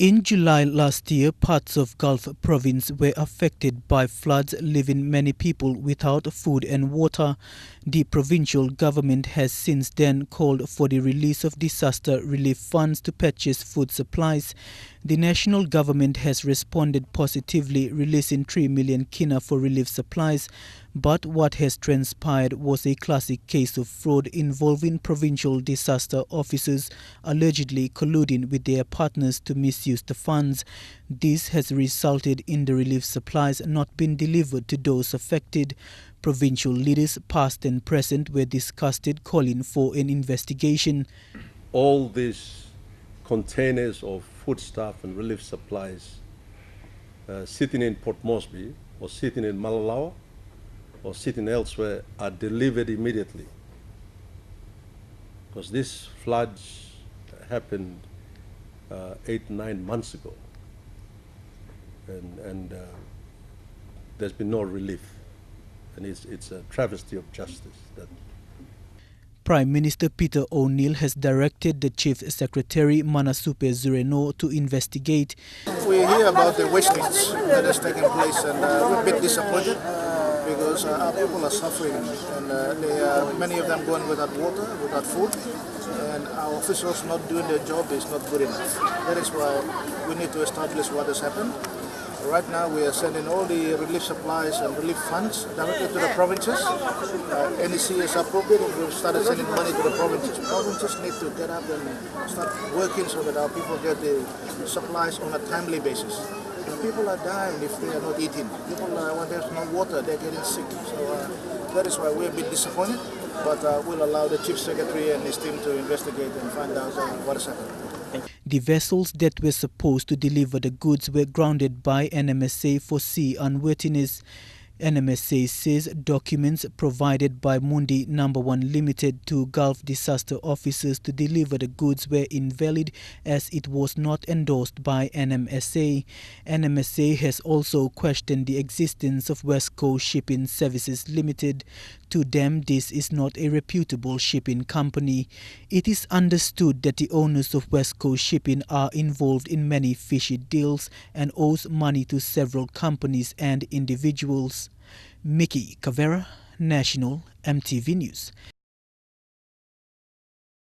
In July last year, parts of Gulf Province were affected by floods, leaving many people without food and water. The provincial government has since then called for the release of disaster relief funds to purchase food supplies. The national government has responded positively, releasing 3 million kina for relief supplies. But what has transpired was a classic case of fraud involving provincial disaster officers allegedly colluding with their partners to misuse the funds. This has resulted in the relief supplies not being delivered to those affected. Provincial leaders, past and present, were disgusted, calling for an investigation. All these containers of foodstuff and relief supplies sitting in Port Moresby or sitting in Malalawa or sitting elsewhere are delivered immediately, because these floods happened 8-9 months ago, and there's been no relief, and it's a travesty of justice. Prime Minister Peter O'Neill has directed the Chief Secretary Manasupe Zurenuoc to investigate. We hear about the wastage that has taken place, and we're a bit disappointed because our people are suffering, and many of them going without water, without food, and our officials not doing their job is not good enough. That is why we need to establish what has happened. Right now we are sending all the relief supplies and relief funds directly to the provinces. NEC is appropriate, and we've started sending money to the provinces. Provinces need to get up and start working so that our people get the supplies on a timely basis. And people are dying if they are not eating. People, when there's no water, they're getting sick. So that is why we're a bit disappointed, but we'll allow the Chief Secretary and his team to investigate and find out what has happened. The vessels that were supposed to deliver the goods were grounded by NMSA for sea unworthiness. NMSA says documents provided by Mundi No. 1 Limited to Gulf disaster officers to deliver the goods were invalid, as it was not endorsed by NMSA. NMSA has also questioned the existence of West Coast Shipping Services Limited. To them, this is not a reputable shipping company. It is understood that the owners of West Coast Shipping are involved in many fishy deals and owes money to several companies and individuals. Mickey Cavera, National EMTV News.